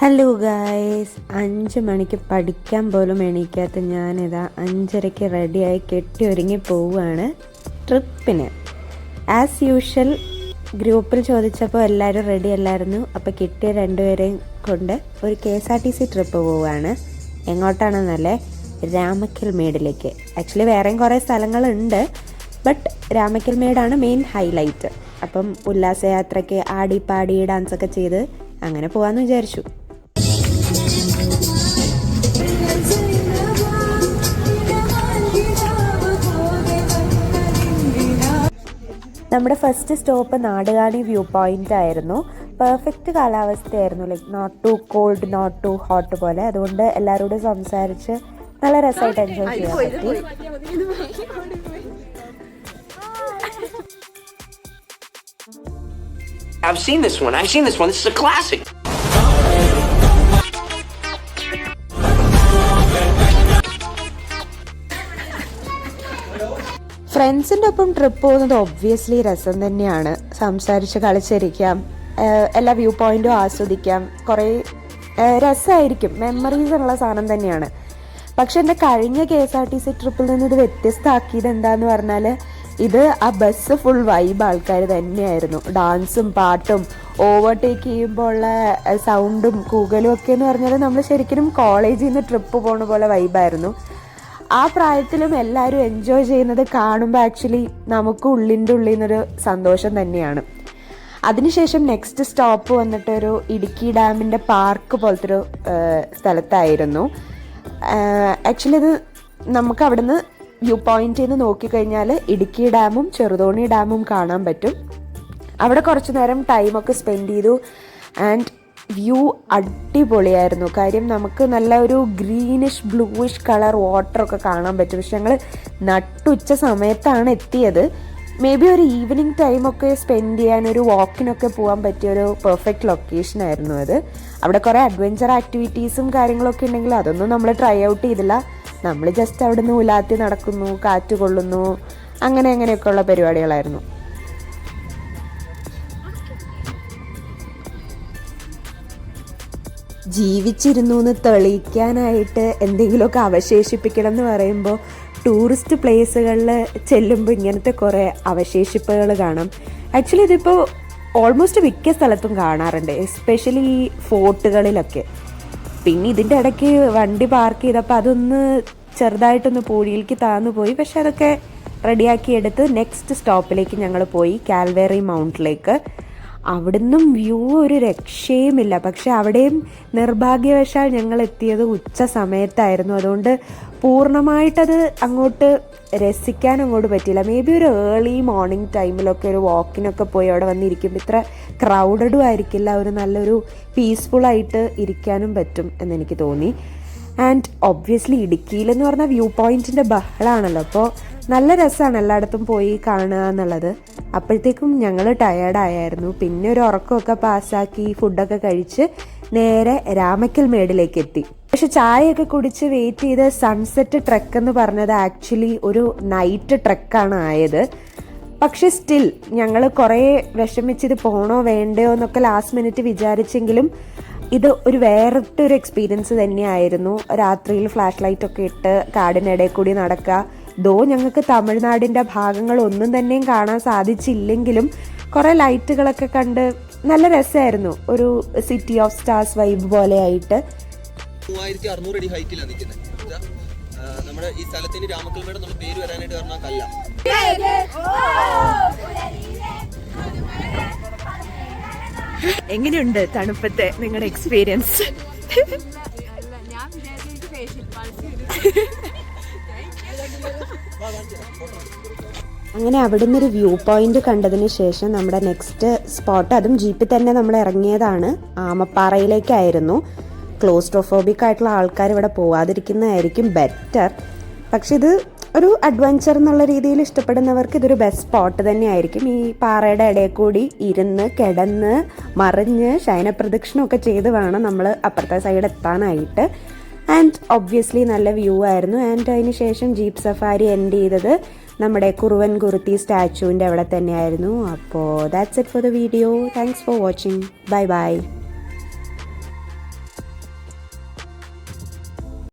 Hello guys, 5 മണിക്ക് പഠിക്കാൻ പോലും എണീക്കാത്ത ഞാനിതാ 5:30 റെഡിയായി കെട്ടി ഒരുങ്ങി പോവുകയാണ് ട്രിപ്പിന്. ആസ് യൂഷ്വൽ ഗ്രൂപ്പിൽ ചോദിച്ചപ്പോൾ എല്ലാവരും റെഡി അല്ലായിരുന്നു. അപ്പോൾ കിട്ടിയ രണ്ടുപേരെയും കൊണ്ട് ഒരു KSRTC ട്രിപ്പ് പോവുകയാണ്. എങ്ങോട്ടാണെന്നല്ലേ? രാമക്കൽമേടിലേക്ക്. ആക്ച്വലി വേറെയും കുറേ സ്ഥലങ്ങളുണ്ട്, ബട്ട് രാമക്കൽമേടാണ് മെയിൻ ഹൈലൈറ്റ്. അപ്പം ഉല്ലാസയാത്രയ്ക്ക് ആടിപ്പാടി ഡാൻസൊക്കെ ചെയ്ത് അങ്ങനെ പോകാമെന്ന് വിചാരിച്ചു. നമ്മുടെ first stop Nadukani view point ആയിരുന്നു. പെർഫെക്റ്റ് കാലാവസ്ഥയായിരുന്നു, like not too cold not too hot പോലെ. അതുകൊണ്ട് എല്ലാവരോടും സംസാരിച്ച് നല്ല രസമായിട്ട് എൻജോയ് ചെയ്യാൻ പറ്റി. I've seen this one. This is a classic. ഫ്രണ്ട്സിൻ്റെ ഒപ്പം ട്രിപ്പ് പോകുന്നത് ഒബ്വിയസ്ലി രസം തന്നെയാണ്. സംസാരിച്ച് കളിച്ചിരിക്കാം, എല്ലാ വ്യൂ പോയിന്റും ആസ്വദിക്കാം, കുറേ രസമായിരിക്കും. മെമ്മറീസ് ഉള്ള സാധനം തന്നെയാണ്. പക്ഷെ എൻ്റെ കഴിഞ്ഞ KSRTC ട്രിപ്പിൽ നിന്ന് ഇത് വ്യത്യസ്തമാക്കിയത് എന്താന്ന് പറഞ്ഞാൽ, ഇത് ആ ബസ് ഫുൾ വൈബ് ആൾക്കാർ തന്നെയായിരുന്നു. ഡാൻസും പാട്ടും ഓവർടേക്ക് ചെയ്യുമ്പോൾ ഉള്ള സൗണ്ടും കൂകലും ഒക്കെ എന്ന് പറഞ്ഞാൽ നമ്മൾ ശരിക്കും കോളേജിൽ നിന്ന് ട്രിപ്പ് പോണ പോലെ വൈബായിരുന്നു. ആ പ്രായത്തിലും എല്ലാവരും എൻജോയ് ചെയ്യുന്നത് കാണുമ്പോൾ ആക്ച്വലി നമുക്ക് ഉള്ളിൻ്റെ ഉള്ളിൽ നിന്നൊരു സന്തോഷം തന്നെയാണ്. അതിനുശേഷം നെക്സ്റ്റ് സ്റ്റോപ്പ് വന്നിട്ട് ഒരു ഇടുക്കി ഡാമിൻ്റെ പാർക്ക് പോലത്തെ ഒരു സ്ഥലത്തായിരുന്നു. ആക്ച്വലി ഇത് നമുക്ക് അവിടുന്ന് വ്യൂ പോയിന്റിൽ നിന്ന് നോക്കിക്കഴിഞ്ഞാൽ ഇടുക്കി ഡാമും ചെറുതോണി ഡാമും കാണാൻ പറ്റും. അവിടെ കുറച്ച് നേരം ടൈമൊക്കെ സ്പെൻഡ് ചെയ്തു. ആൻഡ് വ്യൂ അടിപൊളിയായിരുന്നു. കാര്യം നമുക്ക് നല്ല ഒരു ഗ്രീനിഷ് ബ്ലൂയിഷ് കളർ വാട്ടറൊക്കെ കാണാൻ പറ്റും. പക്ഷെ ഞങ്ങൾ നട്ടുച്ച സമയത്താണ് എത്തിയത്. മേ ബി ഒരു ഈവനിങ് ടൈമൊക്കെ സ്പെൻഡ് ചെയ്യാൻ, ഒരു വാക്കിനൊക്കെ പോകാൻ പറ്റിയ ഒരു പെർഫെക്റ്റ് ലൊക്കേഷൻ ആയിരുന്നു അത്. അവിടെ കുറേ അഡ്വഞ്ചർ ആക്ടിവിറ്റീസും കാര്യങ്ങളൊക്കെ ഉണ്ടെങ്കിൽ അതൊന്നും നമ്മൾ ട്രൈ ഔട്ട് ചെയ്തില്ല. നമ്മൾ ജസ്റ്റ് അവിടെ നിന്ന് ഉലാത്തി നടക്കുന്നു, കാറ്റ് കൊള്ളുന്നു, അങ്ങനെയൊക്കെയുള്ള പരിപാടികളായിരുന്നു. ജീവിച്ചിരുന്നു എന്ന് തെളിയിക്കാനായിട്ട് എന്തെങ്കിലുമൊക്കെ അവശേഷിപ്പിക്കണം എന്ന് പറയുമ്പോൾ ടൂറിസ്റ്റ് പ്ലേസുകളിൽ ചെല്ലുമ്പോൾ ഇങ്ങനത്തെ കുറേ അവശേഷിപ്പുകൾ കാണാം. ആക്ച്വലി ഇതിപ്പോൾ ഓൾമോസ്റ്റ് മിക്ക സ്ഥലത്തും കാണാറുണ്ട്, എസ്പെഷ്യലി ഈ ഫോർട്ടുകളിലൊക്കെ. പിന്നെ ഇതിൻ്റെ ഇടയ്ക്ക് വണ്ടി പാർക്ക് ചെയ്തപ്പോൾ അതൊന്ന് ചെറുതായിട്ടൊന്ന് പൂഴിയിലേക്ക് താന്നു പോയി. പക്ഷെ അതൊക്കെ റെഡിയാക്കി എടുത്ത് നെക്സ്റ്റ് സ്റ്റോപ്പിലേക്ക് ഞങ്ങൾ പോയി, കാൽവേറി മൗണ്ടിലേക്ക്. അവിടുന്നും വ്യൂ ഒരു രക്ഷയുമില്ല. പക്ഷെ അവിടെയും നിർഭാഗ്യവശാൽ ഞങ്ങൾ എത്തിയത് ഉച്ച സമയത്തായിരുന്നു. അതുകൊണ്ട് പൂർണ്ണമായിട്ടത് അങ്ങോട്ട് രസിക്കാൻ അങ്ങോട്ട് പറ്റിയില്ല. മേ ബി ഒരു ഏർലി മോർണിംഗ് ടൈമിലൊക്കെ ഒരു വാക്കിനൊക്കെ പോയി അവിടെ വന്നിരിക്കുമ്പോൾ ഇത്ര ക്രൗഡഡും ആയിരിക്കില്ല, ഒരു നല്ലൊരു പീസ്ഫുള്ളായിട്ട് ഇരിക്കാനും പറ്റും എന്നെനിക്ക് തോന്നി. ആൻഡ് ഒബ്വിയസ്ലി ഇടുക്കിയിലെന്ന് പറഞ്ഞാൽ വ്യൂ പോയിൻറ്റിൻ്റെ ബഹളാണല്ലോ, അപ്പോൾ നല്ല രസമാണ് എല്ലായിടത്തും പോയി കാണുക എന്നുള്ളത്. അപ്പോഴത്തേക്കും ഞങ്ങൾ ടയേർഡായിരുന്നു. പിന്നെ ഒരു ഉറക്കമൊക്കെ പാസ്സാക്കി ഫുഡൊക്കെ കഴിച്ച് നേരെ രാമക്കൽമേടിലേക്ക് എത്തി. പക്ഷെ ചായയൊക്കെ കുടിച്ച് വെയിറ്റ് ചെയ്ത് സൺസെറ്റ് ട്രെക്ക് എന്ന് പറഞ്ഞത് ആക്ച്വലി ഒരു നൈറ്റ് ട്രെക്കാണ് ആയത്. പക്ഷെ സ്റ്റിൽ ഞങ്ങൾ കുറേ വിഷമിച്ചിത് പോകണോ വേണ്ടയോ എന്നൊക്കെ ലാസ്റ്റ് മിനിറ്റ് വിചാരിച്ചെങ്കിലും ഇത് ഒരു വേറിട്ടൊരു എക്സ്പീരിയൻസ് തന്നെയായിരുന്നു. രാത്രിയിൽ ഫ്ലാഷ് ലൈറ്റൊക്കെ ഇട്ട് കാടിനിടയിൽ കൂടി നടക്കുക. ഞങ്ങൾക്ക് തമിഴ്നാടിൻ്റെ ഭാഗങ്ങളൊന്നും തന്നെയും കാണാൻ സാധിച്ചില്ലെങ്കിലും കുറേ ലൈറ്റുകളൊക്കെ കണ്ട് നല്ല രസമായിരുന്നു. ഒരു സിറ്റി ഓഫ് സ്റ്റാർസ് വൈബ് പോലെ ആയിട്ട്. 3600 അടി ഹൈറ്റിലാണ് നിൽക്കുന്നത്. നമ്മുടെ ഈ സ്ഥലത്തിന് രാമക്കൽമേട് നമ്മൾ പേര് വരാനായിട്ട് കാരണം കല്ല. എങ്ങനെയുണ്ട് തണുപ്പത്തെ നിങ്ങളുടെ എക്സ്പീരിയൻസ്? അങ്ങനെ അവിടെ നിന്നൊരു വ്യൂ പോയിന്റ് കണ്ടതിന് ശേഷം നമ്മുടെ നെക്സ്റ്റ് സ്പോട്ട്, അതും ജീപ്പിൽ തന്നെ നമ്മൾ ഇറങ്ങിയതാണ്, ആമപ്പാറയിലേക്കായിരുന്നു. ക്ലോസ്ട്രോഫോബിക് ആയിട്ടുള്ള ആൾക്കാർ ഇവിടെ പോവാതിരിക്കുന്നതായിരിക്കും ബെറ്റർ. പക്ഷെ ഇത് ഒരു അഡ്വഞ്ചർ എന്നുള്ള രീതിയിൽ ഇഷ്ടപ്പെടുന്നവർക്ക് ഇതൊരു ബെസ്റ്റ് സ്പോട്ട് തന്നെയായിരിക്കും. ഈ പാറയുടെ ഇടയിൽ കൂടി ഇരുന്ന് കിടന്ന് മറിഞ്ഞ് ശയനപ്രദക്ഷിണമൊക്കെ ചെയ്ത് വേണം നമ്മൾ അപ്പുറത്തെ സൈഡ് എത്താനായിട്ട്. ആൻഡ് ഒബ്വിയസ്ലി നല്ല വ്യൂ ആയിരുന്നു. ആൻഡ് അതിന് ശേഷം ജീപ്പ് സഫാരി എൻഡ് ചെയ്തത് നമ്മുടെ കുറുവൻ കുറുത്തി സ്റ്റാച്ചുവിൻ്റെ അവിടെ തന്നെയായിരുന്നു. അപ്പോൾ that's it for the video. Thanks for watching. Bye bye.